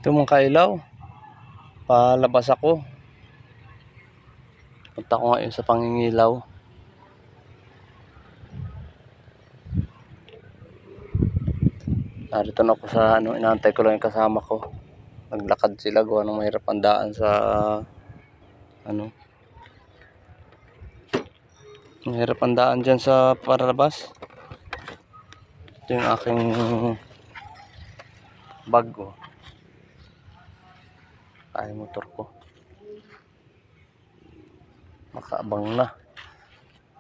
Ito mga kailaw, palabas ako. Punta ko ngayon sa Pangingilaw. Narito na ako sa inaantay ko lang yung kasama ko. Naglakad sila, gawa ng mahirap ang daan sa mahirap ang daan dyan sa palabas. Ito yung aking bag ko. Ay, motor ko. Makaabang na.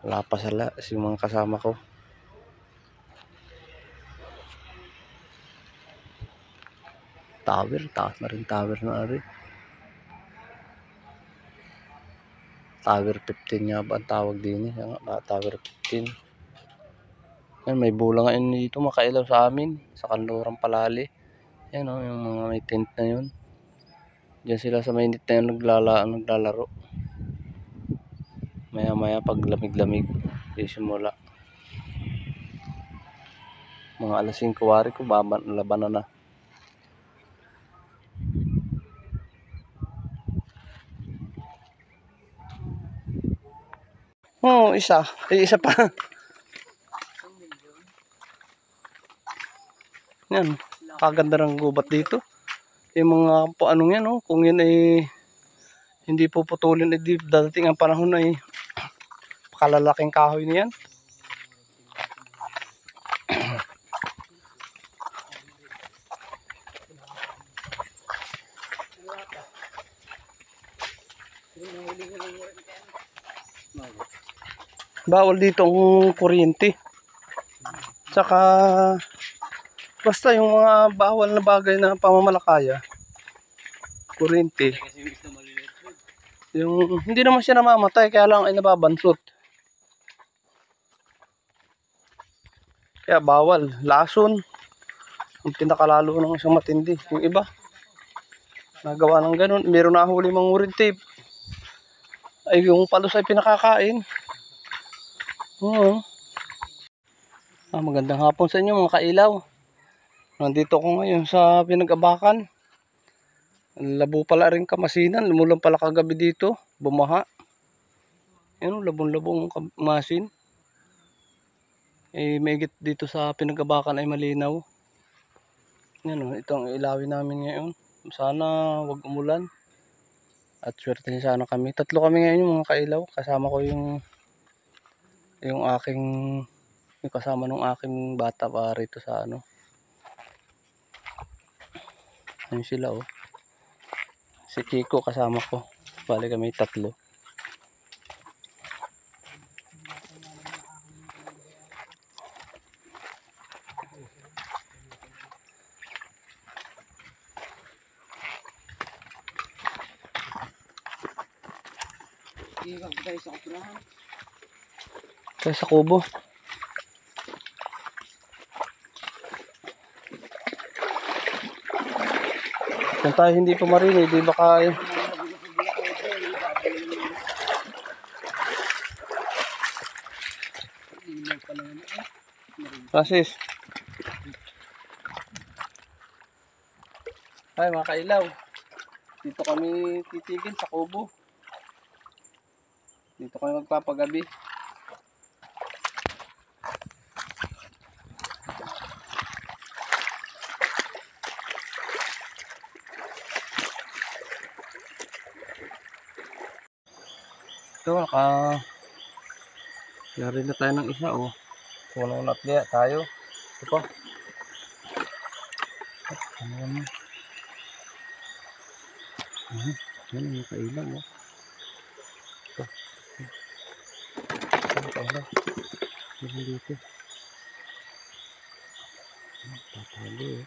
Wala pa sila si mga kasama ko. Tower, taas na rin tower na rin. Tower 15 nga ba ang tawag din eh. Tower 15. Yan, may bulang ngayon dito makailaw sa amin. Sa Kanlurang Palali. Yan o, yung mga may tent na yun. Diyan sila sa mainit na yun naglalaro. Maya maya pag lamig-lamig simula. Mga alas 5 wari ko, labanan na. Oh, isa pa. Yan, kaganda ng gubat dito. Yung mga anong yan, oh, kung yan ay hindi puputulin, dadating ang panahon ay pakalalaking kahoy niyan. Bawal dito ang kuryente. Tsaka basta yung mga bawal na bagay na pamamalakaya, kuryente. Yung hindi naman siya namamatay, kaya lang ay nababansot. Kaya bawal. Lason ang pinakalalo ng isang matindi. Yung iba nagawa ng ganun. Meron na huli mangurin tape. Ay yung palos ay pinakakain. Oo. Magandang hapon sa inyo mga kailaw. Nandito ako ngayon sa Pinag-abakan. Labo pala rin Kamasinan. Lumulang pala kagabi dito. Bumaha. Yan, labong-labong masin. Maigit dito sa Pinag-abakan ay malinaw. Yan, itong ilawin namin ngayon. Sana wag umulan. At swerte sana kami. Tatlo kami ngayon yung mga kailaw. Kasama ko yung aking yung kasama ng aking bata pa rito sa ayun sila oh. Si Kiko kasama ko. Bali kami tatlo. Kaya sa kubo. Kung tayo hindi pa marinig, di baka Francis. Ay mga kailaw. Dito kami titigil sa kubo. Dito kami magpapagabi. Ito, yari na tayo ng isa, oh. Puno na kaya tayo. Ito pa. Ano naman? Yan yung kailang, oh. Ito. Ano kailang? Yan dito. Tatali, eh.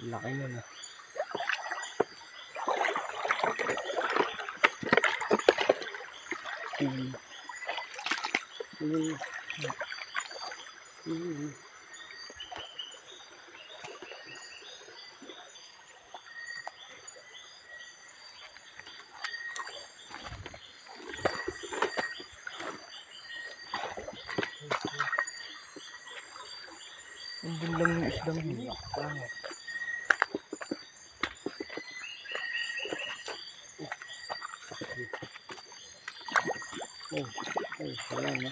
Laki na na. Ang lang yung Isdang hiya. Wala na.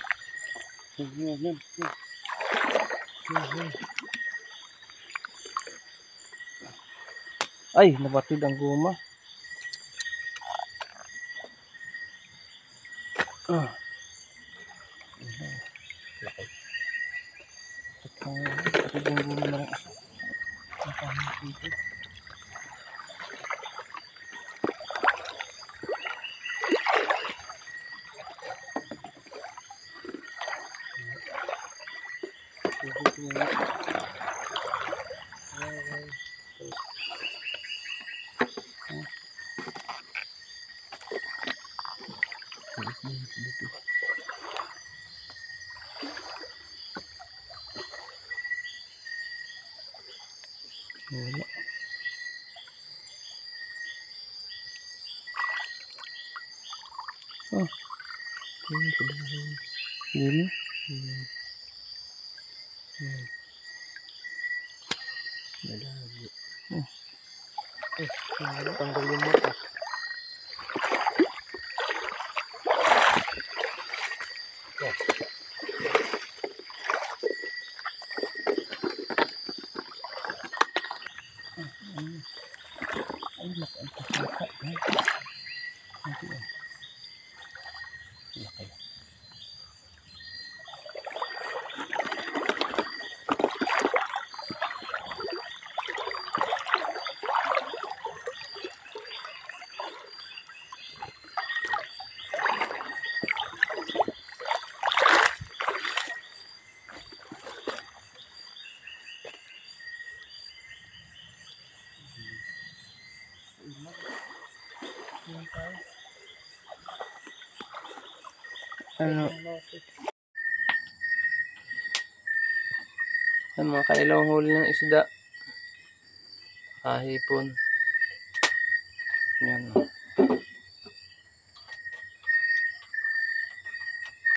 Ay, nabatid ang guma. Ah. Nabatid ang guma na lang. Wala. Ah. Hindi. Tanggal yung mata. Ay, maka. Laki. Ano? Yan mga kailaw ang huli ng isda. Kahipon. Yan.